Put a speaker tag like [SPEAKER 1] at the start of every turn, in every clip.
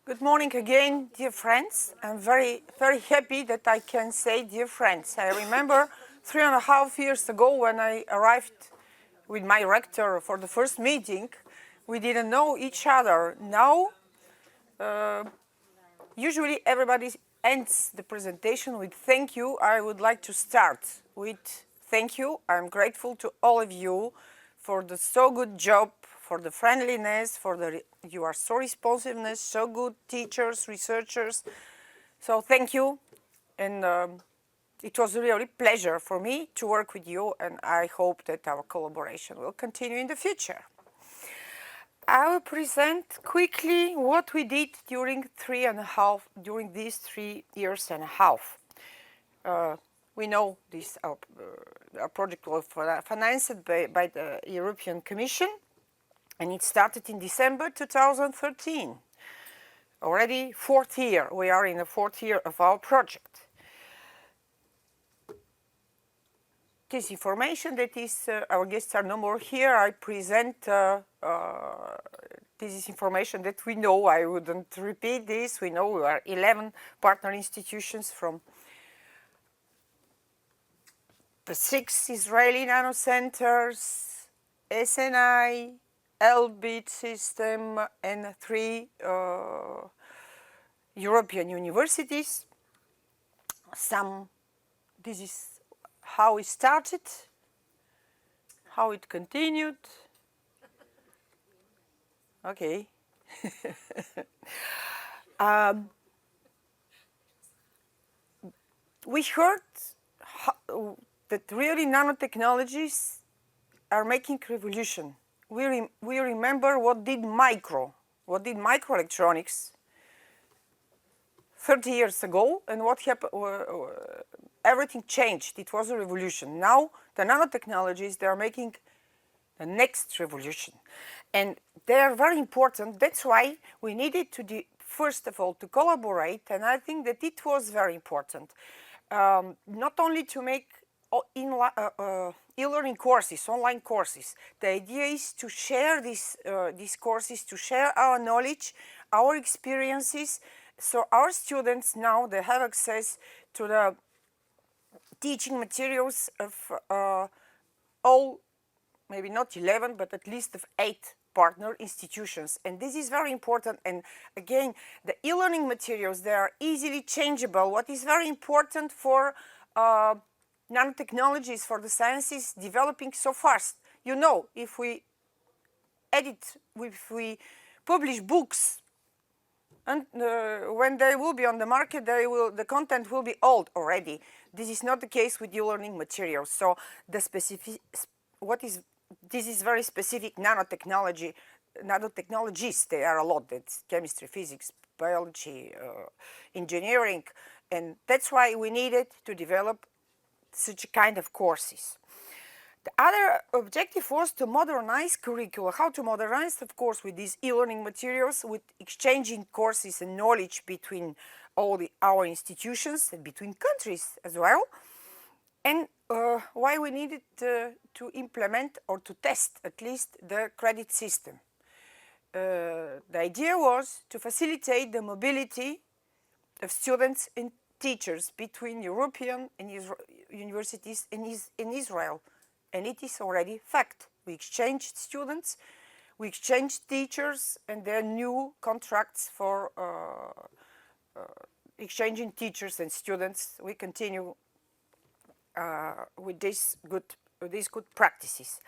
[SPEAKER 1] Good morning again, dear friends. I'm very happy that I can say dear friends. I remember 3.5 years ago when I arrived with my rector for the first meeting, we didn't know each other. Now, usually everybody ends the presentation with thank you. I would like to start with thank you. I'm grateful to all of you for the so good job, for the friendliness, you are so responsiveness, so good teachers, researchers. So thank you, and it was really a pleasure for me to work with you, and I hope that our collaboration will continue in the future. I will present quickly what we did during these 3 years and a half. We know this our project was financed by the European Commission, and it started in December 2013. Already 4th year, we are in the 4th year of our project. This information that is, our guests are no more here, I present this is information that we know, I wouldn't repeat this, we know we are 11 partner institutions from the 6 Israeli nanocenters, SNI, LBIT system, and 3 European universities. This is how it started, how it continued. Okay. We heard that really nanotechnologies are making revolution. We remember what did microelectronics 30 years ago, and what happened. Everything changed. It was a revolution. Now the nanotechnologies, they are making the next revolution, and they are very important. That's why we needed to first of all to collaborate, and I think that it was very important. Not only to make e-learning courses, online courses. The idea is to share these courses, to share our knowledge, our experiences, so our students now they have access to the teaching materials of all, maybe not 11, but at least of 8 partner institutions. And this is very important. And again, the e-learning materials, they are easily changeable. What is very important for nanotechnologies, for the sciences developing so fast. You know, if we publish books, and when they will be on the market, the content will be old already. This is not the case with e-learning materials. So this is very specific nanotechnologies. They are a lot. It's chemistry, physics, biology, engineering, and that's why we needed to develop such a kind of courses. The other objective was to modernize curricula. How to modernize? Of course, with these e-learning materials, with exchanging courses and knowledge between our institutions and between countries as well. And why we needed to implement or to test at least the credit system. The idea was to facilitate the mobility of students and teachers between European and universities in Israel. And it is already fact. We exchanged students, we exchanged teachers, and there are new contracts for exchanging teachers and students. We continue with these good practices.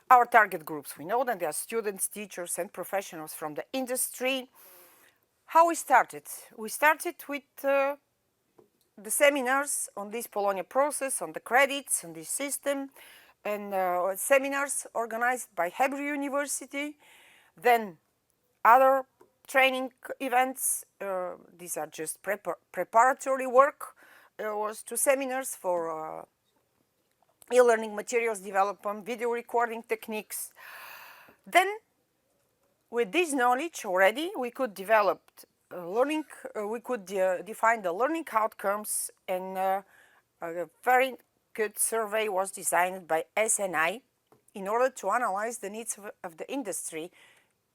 [SPEAKER 1] Our target groups, we know that they are students, teachers, and professionals from the industry. How we started? We started with the seminars on this Bologna process, on the credits, on this system, and seminars organized by Hebrew University. Then other training events, these are just preparatory work. There was 2 seminars for e-learning materials development, video recording techniques. Then with this knowledge already, we could develop we could define the learning outcomes, and a very good survey was designed by SNI in order to analyze the needs of the industry.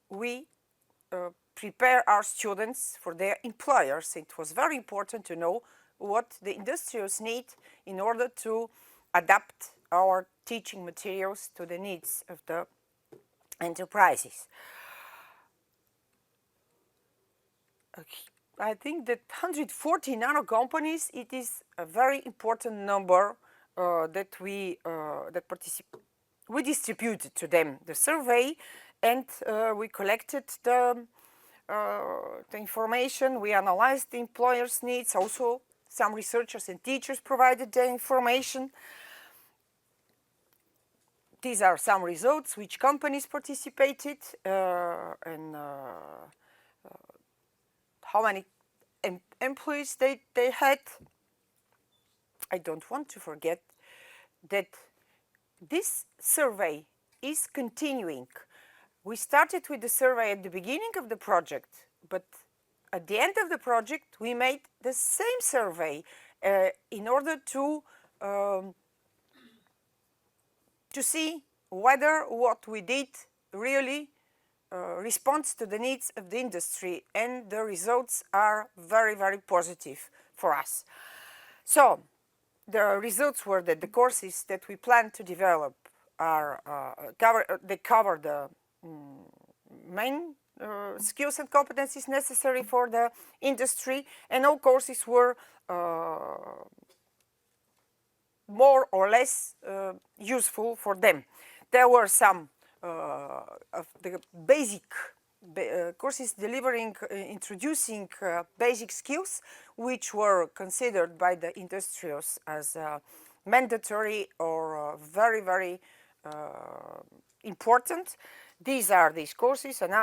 [SPEAKER 1] We prepare our students for their employers. It was very important to know what the industrials need in order to adapt our teaching materials to the needs of the enterprises. Okay. I think that 140 nano companies, it is a very important number that we distributed to them the survey, and we collected the information. We analyzed the employers' needs. Also, some researchers and teachers provided the information. These are some results, which companies participated, and how many employees they had. I don't want to forget that this survey is continuing. We started with the survey at the beginning of the project, but at the end of the project we made the same survey in order to see whether what we did really responds to the needs of the industry, and the results are very, very positive for us. So the results were that the courses that we plan to develop are cover the main skills and competencies necessary for the industry, and all courses were more or less useful for them. There were some of the basic courses introducing basic skills, which were considered by the industrials as mandatory or very, very important. These are these courses, and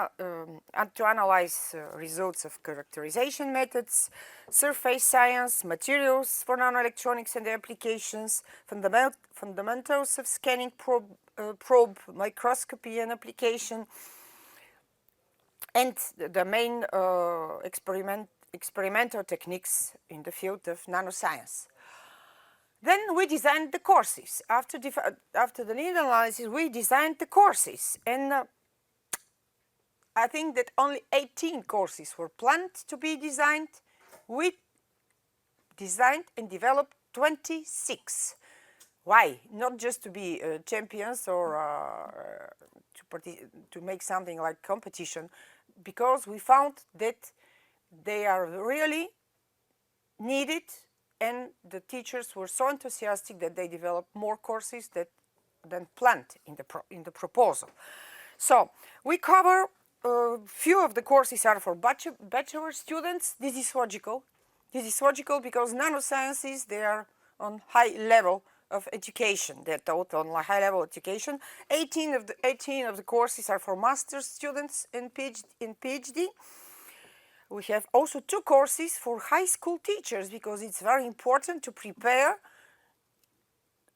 [SPEAKER 1] to analyze results of characterization methods, surface science, materials for nanoelectronics and their applications, fundamentals of scanning probe microscopy and application, and the main experimental techniques in the field of nanoscience. Then we designed the courses. After the need analysis, we designed the courses, and I think that only 18 courses were planned to be designed. We designed and developed 26. Why? Not just to be champions or to make something like competition, because we found that they are really needed, and the teachers were so enthusiastic that they developed more courses than planned in the proposal. So we cover few of the courses are for bachelor students. This is logical. This is logical because nanosciences, they are on high level of education. They're taught on high level education. 18 of the courses are for master's students in PhD. We have also 2 courses for high school teachers, because it's very important to prepare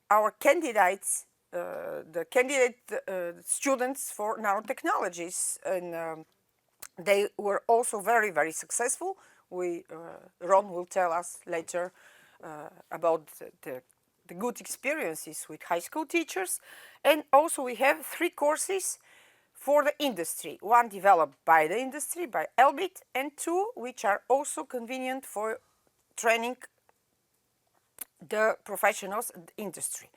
[SPEAKER 1] our candidates, the candidate students for nanotechnologies, and they were also very, very successful. Ron will tell us later about the good experiences with high school teachers. And also we have 3 courses for the industry, 1 developed by the industry, by Elbit, and 2 which are also convenient for training the professionals in the industry.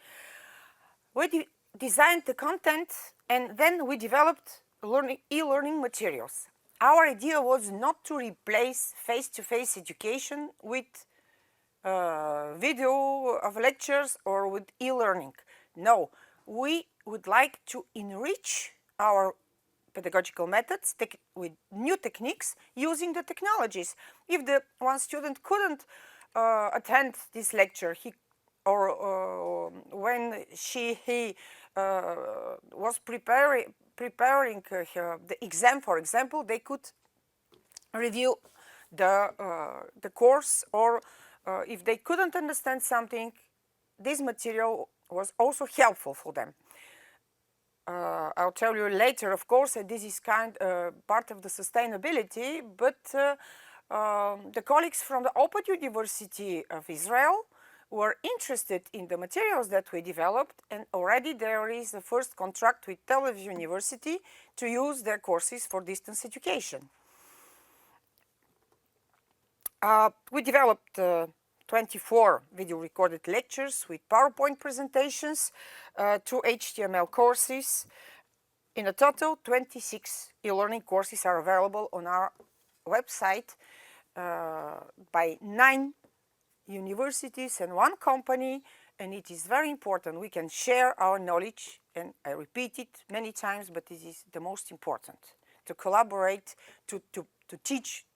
[SPEAKER 1] We designed the content, and then we developed e-learning materials. Our idea was not to replace face-to-face education with video of lectures or with e-learning. No, we would like to enrich our pedagogical methods with new techniques using the technologies. If one student couldn't attend this lecture, when he was preparing the exam, for example, they could review the course, or if they couldn't understand something, this material was also helpful for them. I'll tell you later, of course, that this is part of the sustainability, but the colleagues from the Open University of Israel were interested in the materials that we developed, and already there is the first contract with Tel Aviv University to use their courses for distance education. We developed 24 video recorded lectures with PowerPoint presentations, 2 HTML courses. In a total, 26 e-learning courses are available on our website by 9 universities and 1 company, and it is very important. We can share our knowledge, and I repeat it many times, but this is the most important, to collaborate, to teach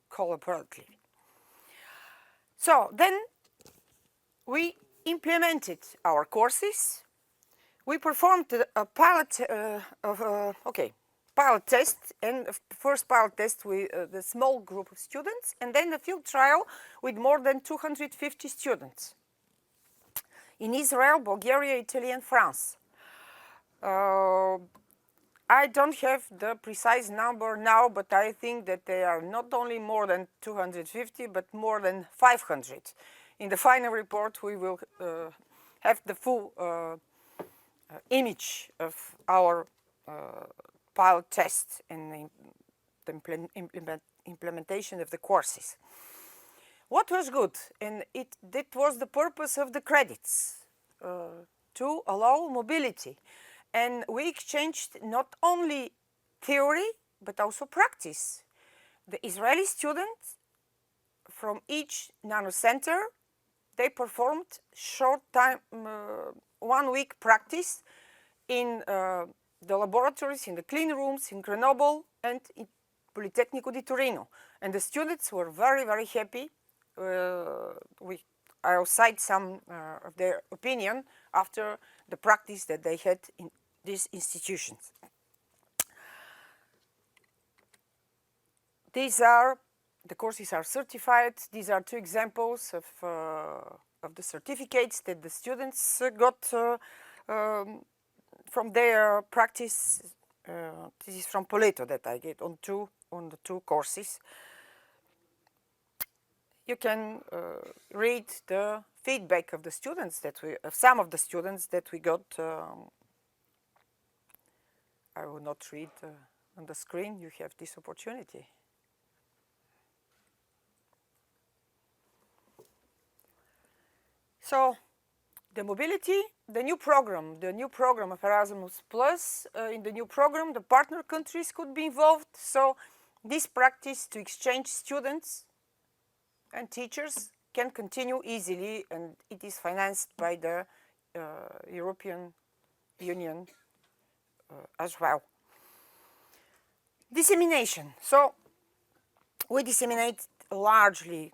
[SPEAKER 1] collaboratively. So then we implemented our courses. We performed a pilot test, and the first pilot test with the small group of students, and then the field trial with more than 250 students in Israel, Bulgaria, Italy, and France. I don't have the precise number now, but I think that they are not only more than 250, but more than 500. In the final report, we will have the full image of our pilot test and the implementation of the courses. What was good, and that was the purpose of the credits, to allow mobility. And we exchanged not only theory, but also practice. The Israeli students from each nano center, they performed short time, 1 week practice in the laboratories, in the clean rooms, in Grenoble and in Politecnico di Torino. And the students were very, very happy. I'll cite some of their opinion after the practice that they had in these institutions. The courses are certified. These are 2 examples of the certificates that the students got from their practice. This is from Poleto that I get on the 2 courses. You can read the feedback of the students of some of the students that we got. I will not read on the screen. You have this opportunity. So, the mobility, the new program of Erasmus Plus. In the new program, the partner countries could be involved. So, this practice to exchange students and teachers can continue easily, and it is financed by the European Union as well. Dissemination. So we disseminate largely.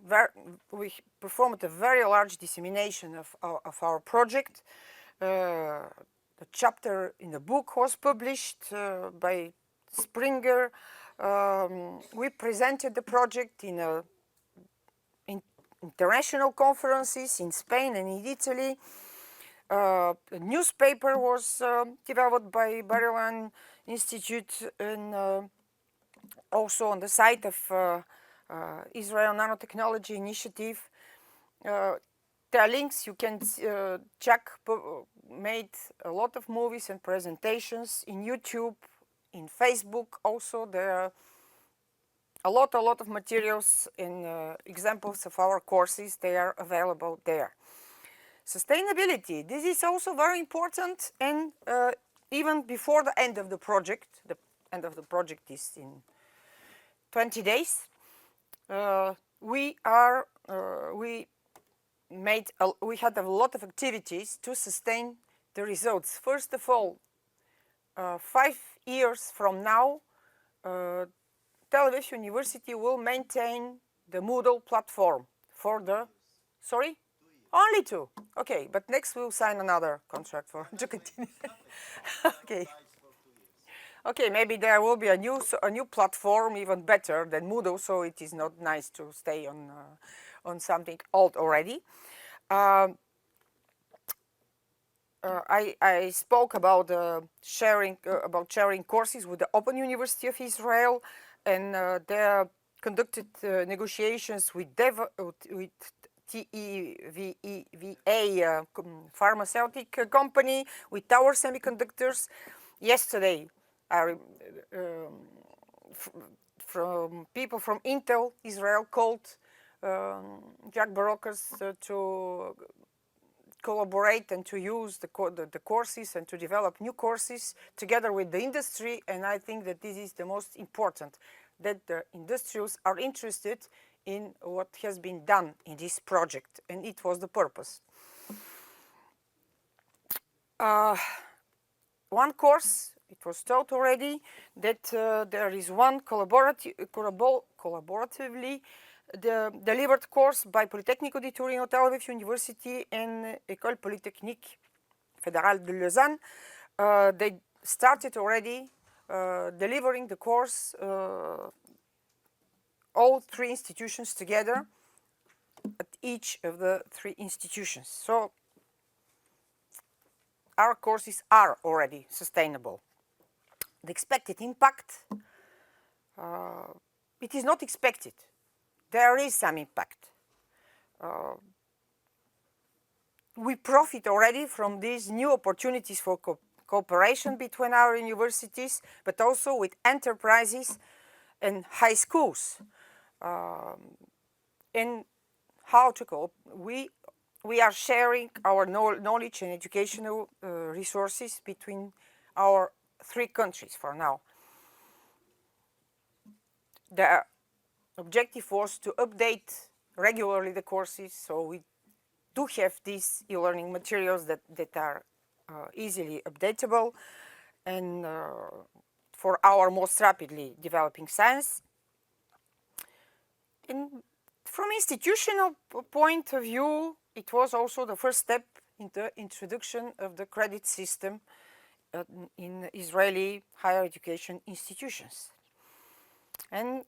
[SPEAKER 1] We performed a very large dissemination of our project. The chapter in the book was published by Springer. We presented the project in international conferences in Spain and in Italy. A newspaper was developed by Bar-Ilan Institute, and also on the site of Israel Nanotechnology Initiative. There are links you can check. Made a lot of movies and presentations in YouTube, in Facebook. Also, there are a lot of materials and examples of our courses. They are available there. Sustainability. This is also very important, and even before the end of the project. The end of the project is in 20 days. We had a lot of activities to sustain the results. First of all, 5 years from now, Tel Aviv University will maintain the Moodle platform for the, sorry? Only 2. Okay, but next we'll sign another contract to continue. Okay. Okay, maybe there will be a new platform even better than Moodle, so it is not nice to stay on something old already. I spoke about sharing courses with the Open University of Israel, and they conducted negotiations with TEVEVA pharmaceutical company, with Tower Semiconductors. Yesterday, from people from Intel Israel called young brokers to collaborate and to use the courses and to develop new courses together with the industry. And I think that this is the most important, that the industrials are interested in what has been done in this project, and it was the purpose. One course, it was taught already, that there is one collaboratively delivered course by Polytechnico di Torino, Tel Aviv University, and École Polytechnique Fédérale de Lausanne. They started already delivering the course, all three institutions together at each of the three institutions. So our courses are already sustainable. The expected impact, it is not expected. There is some impact. We profit already from these new opportunities for cooperation between our universities, but also with enterprises and high schools. And how to cope? We are sharing our knowledge and educational resources between our three countries for now. The objective was to update regularly the courses, so we do have these e-learning materials that are easily updatable and for our most rapidly developing science. And from institutional point of view, it was also the first step in the introduction of the credit system in Israeli higher education institutions. And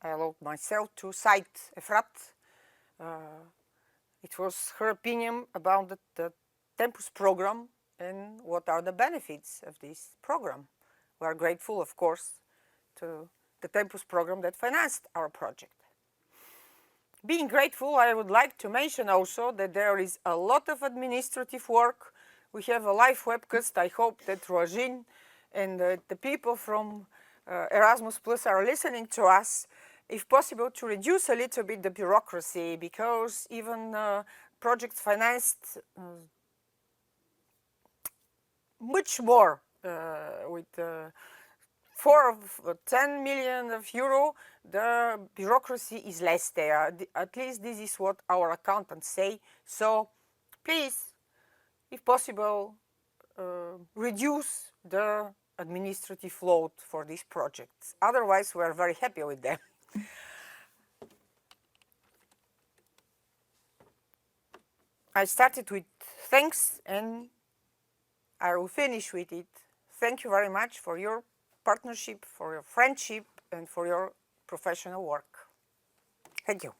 [SPEAKER 1] I allowed myself to cite Efrat. It was her opinion about the Tempus program and what are the benefits of this program. We are grateful, of course, to the Tempus program that financed our project. Being grateful, I would like to mention also that there is a lot of administrative work. We have a live webcast. I hope that Roisin and the people from Erasmus Plus are listening to us. If possible, to reduce a little bit the bureaucracy, because even projects financed much more with 4 or 10 million of euro, the bureaucracy is less there. At least this is what our accountants say. So please, if possible, reduce the administrative load for these projects. Otherwise, we are very happy with them. I started with thanks, and I will finish with it. Thank you very much for your partnership, for your friendship, and for your professional work. Thank you.